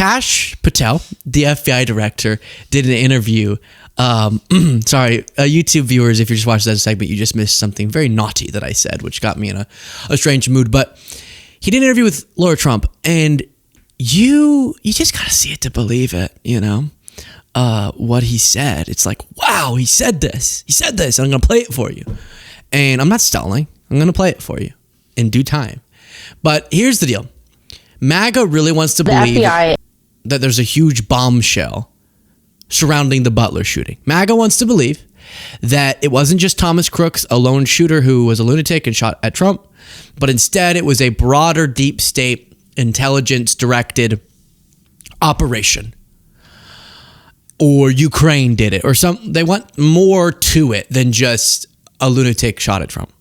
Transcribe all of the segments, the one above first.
Kash Patel, the FBI director, did an interview. Sorry, YouTube viewers, if you're just watching that segment, you just missed something very naughty that I said, which got me in a strange mood. But he did an interview with Laura Trump, and you just gotta see it to believe it, what he said. It's like, wow, he said this. He said this, and I'm gonna play it for you. And I'm not stalling. I'm gonna play it for you in due time. But here's the deal. MAGA really wants to believe that there's a huge bombshell surrounding the Butler shooting. MAGA wants to believe that it wasn't just Thomas Crooks, a lone shooter who was a lunatic and shot at Trump, but instead it was a broader deep state intelligence-directed operation. Or Ukraine did it, or they want more to it than just a lunatic shot at Trump.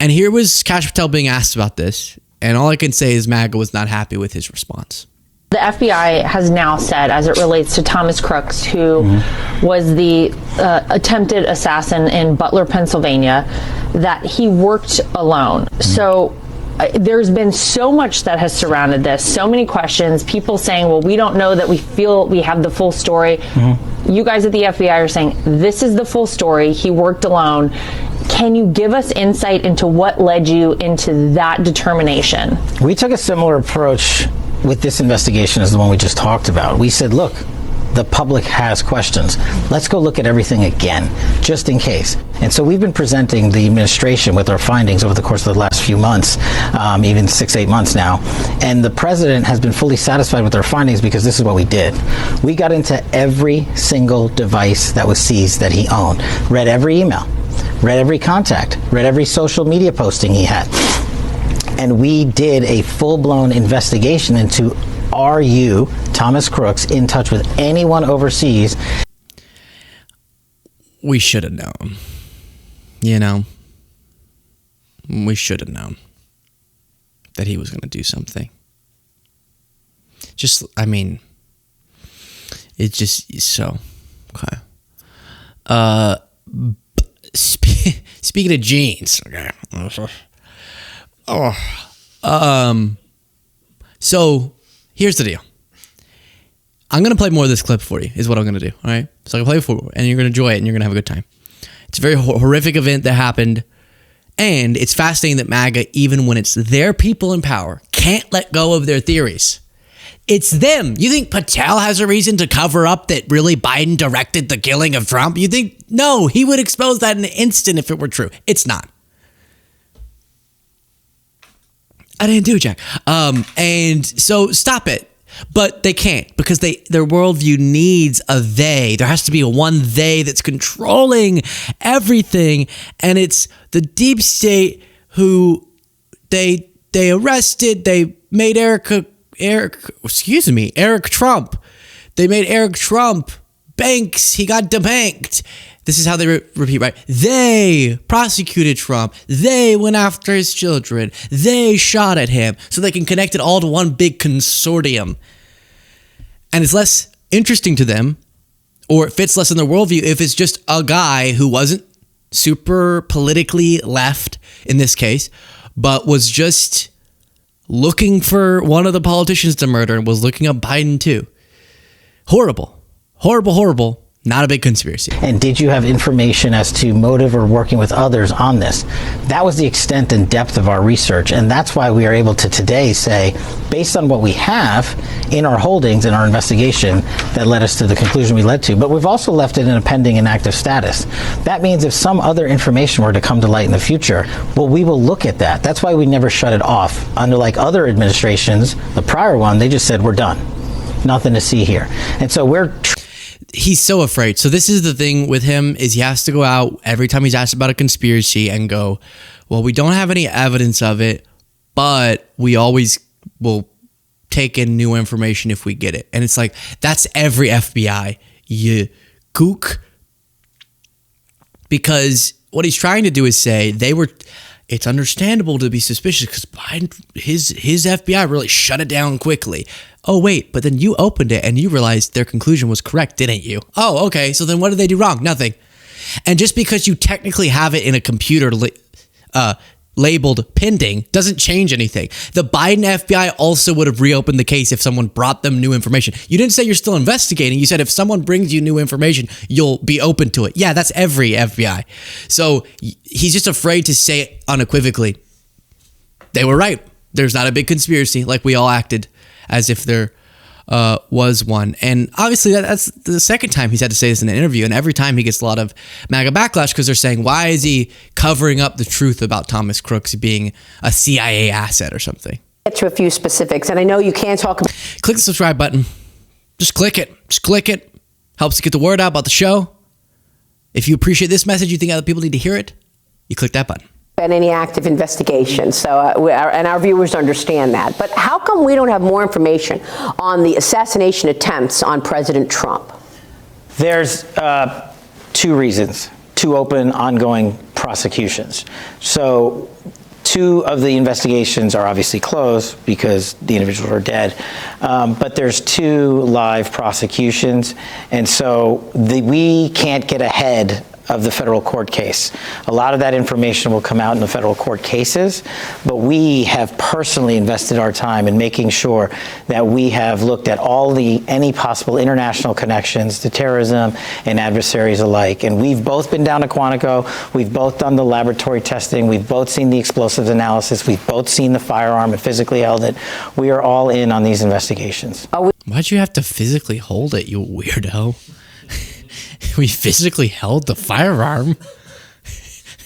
And here was Kash Patel being asked about this, and all I can say is MAGA was not happy with his response. The FBI has now said, as it relates to Thomas Crooks, who was the attempted assassin in Butler, Pennsylvania, that he worked alone. So there's been so much that has surrounded this, so many questions, people saying, well, we don't know that we feel we have the full story. You guys at the FBI are saying, this is the full story. He worked alone. Can you give us insight into what led you into that determination? We took a similar approach with this investigation as the one we just talked about. We said, look, the public has questions. Let's go look at everything again, just in case. And so we've been presenting the administration with our findings over the course of the last few months, even 6-8 months now. And the president has been fully satisfied with our findings because this is what we did. We got into every single device that was seized that he owned, read every email, read every contact, read every social media posting he had. And we did a full-blown investigation into, are you, Thomas Crooks, in touch with anyone overseas? We should have known. We should have known that he was going to do something. It's just so. Okay. Speaking of jeans. Okay. So here's the deal. I'm going to play more of this clip for you, is what I'm going to do. All right. So I'm going to play it for you, and you're going to enjoy it, and you're going to have a good time. It's a very horrific event that happened. And it's fascinating that MAGA, even when it's their people in power, can't let go of their theories. It's them. You think Patel has a reason to cover up that really Biden directed the killing of Trump? You think, no, he would expose that in an instant if it were true. It's not. I didn't do it, Jack. And so stop it. But they can't, because their worldview needs a they. There has to be a one they that's controlling everything. And it's the deep state who they arrested. They made Eric Trump. They made Eric Trump banks. He got debanked. This is how they repeat, right? They prosecuted Trump. They went after his children. They shot at him, so they can connect it all to one big consortium. And it's less interesting to them, or it fits less in their worldview, if it's just a guy who wasn't super politically left in this case, but was just looking for one of the politicians to murder and was looking up Biden too. Horrible. Horrible, horrible. Not a big conspiracy. And did you have information as to motive or working with others on this? That was the extent and depth of our research. And that's why we are able to today say, based on what we have in our holdings in our investigation, that led us to the conclusion we led to. But we've also left it in a pending and active status. That means if some other information were to come to light in the future, well, we will look at that. That's why we never shut it off. Unlike other administrations, the prior one, they just said, we're done. Nothing to see here. And so he's so afraid. So this is the thing with him, is he has to go out every time he's asked about a conspiracy and go, well, we don't have any evidence of it, but we always will take in new information if we get it. And it's like, that's every FBI, you kook. Because what he's trying to do is say it's understandable to be suspicious because Biden, his FBI really shut it down quickly. Oh, wait, but then you opened it and you realized their conclusion was correct, didn't you? Oh, okay, so then what did they do wrong? Nothing. And just because you technically have it in a computer labeled pending doesn't change anything. The Biden FBI also would have reopened the case if someone brought them new information. You didn't say you're still investigating. You said if someone brings you new information, you'll be open to it. Yeah, that's every FBI. So he's just afraid to say it unequivocally. They were right. There's not a big conspiracy like we all acted as if there was one. And obviously that's the second time he's had to say this in an interview, and every time he gets a lot of MAGA backlash because they're saying, why is he covering up the truth about Thomas Crooks being a CIA asset or something? Get to a few specifics, and I know you can't talk about... Click the subscribe button. Just click it. Just click it. Helps to get the word out about the show. If you appreciate this message, you think other people need to hear it, you click that button. Any active investigation, so and our viewers understand that. But how come we don't have more information on the assassination attempts on President Trump? There's two reasons, two open, ongoing prosecutions. So 2 of the investigations are obviously closed because the individuals are dead, but there's 2 live prosecutions, and so we can't get ahead of the federal court case. A lot of that information will come out in the federal court cases, but we have personally invested our time in making sure that we have looked at any possible international connections to terrorism and adversaries alike. And we've both been down to Quantico, we've both done the laboratory testing, we've both seen the explosives analysis, we've both seen the firearm and physically held it. We are all in on these investigations. Why'd you have to physically hold it, you weirdo? We physically held the firearm.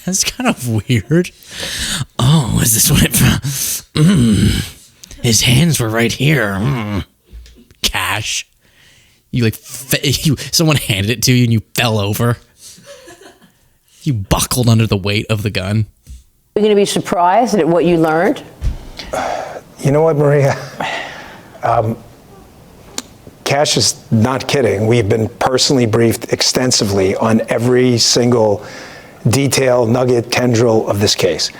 That's kind of weird. Oh, is this what it... His hands were right here. Cash. You someone handed it to you and you fell over. You buckled under the weight of the gun. Are you going to be surprised at what you learned? You know what, Maria? Cash is not kidding. We've been personally briefed extensively on every single detail, nugget, tendril of this case.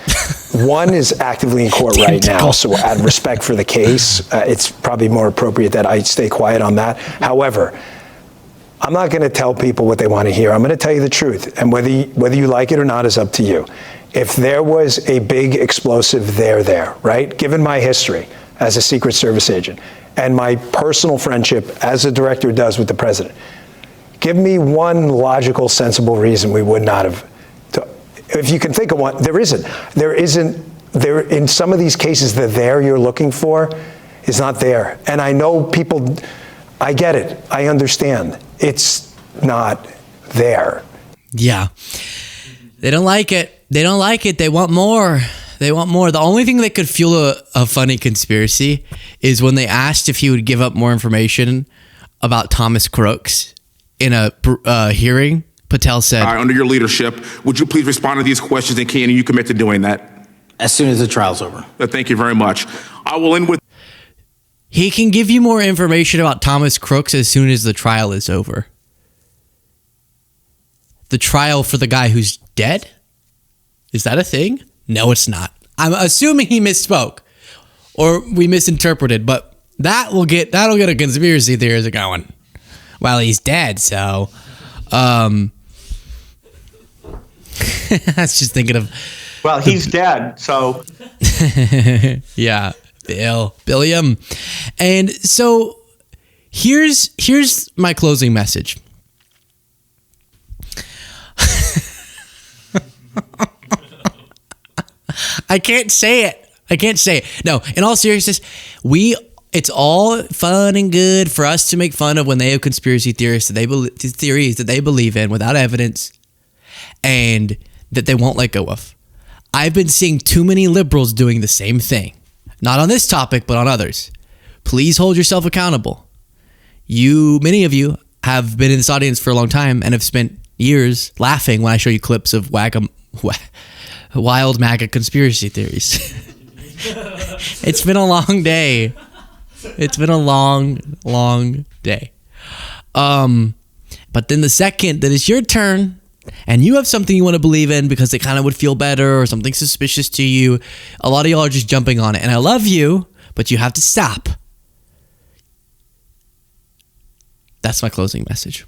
One is actively in court right now, so out of respect for the case, it's probably more appropriate that I stay quiet on that. However, I'm not going to tell people what they want to hear. I'm going to tell you the truth, and whether you like it or not is up to you. If there was a big explosive there, right? Given my history as a Secret Service agent, and my personal friendship as a director does with the president, give me one logical, sensible reason we would not have. If you can think of one, there isn't. There in some of these cases, the there you're looking for is not there. And I know people, I get it. I understand. It's not there. Yeah. They don't like it. They don't like it. They want more. They want more. The only thing that could fuel a funny conspiracy is when they asked if he would give up more information about Thomas Crooks in a hearing. Patel said, under your leadership, would you please respond to these questions, and can you commit to doing that? As soon as the trial's over. Thank you very much. I will end with... He can give you more information about Thomas Crooks as soon as the trial is over. The trial for the guy who's dead? Is that a thing? No, it's not. I'm assuming he misspoke or we misinterpreted, but that'll get a conspiracy theory going. Well, he's dead, so I was just thinking of... Well, he's dead, so... Yeah, Billiam. And so here's my closing message. I can't say it. No, in all seriousness, it's all fun and good for us to make fun of when they have conspiracy theories that they believe in without evidence and that they won't let go of. I've been seeing too many liberals doing the same thing. Not on this topic, but on others. Please hold yourself accountable. Many of you have been in this audience for a long time and have spent years laughing when I show you clips of wild MAGA conspiracy theories. It's been a long day. It's been a long day. But then the second that it's your turn and you have something you want to believe in because it kind of would feel better or something suspicious to you, a lot of y'all are just jumping on it. And I love you, but you have to stop. That's my closing message.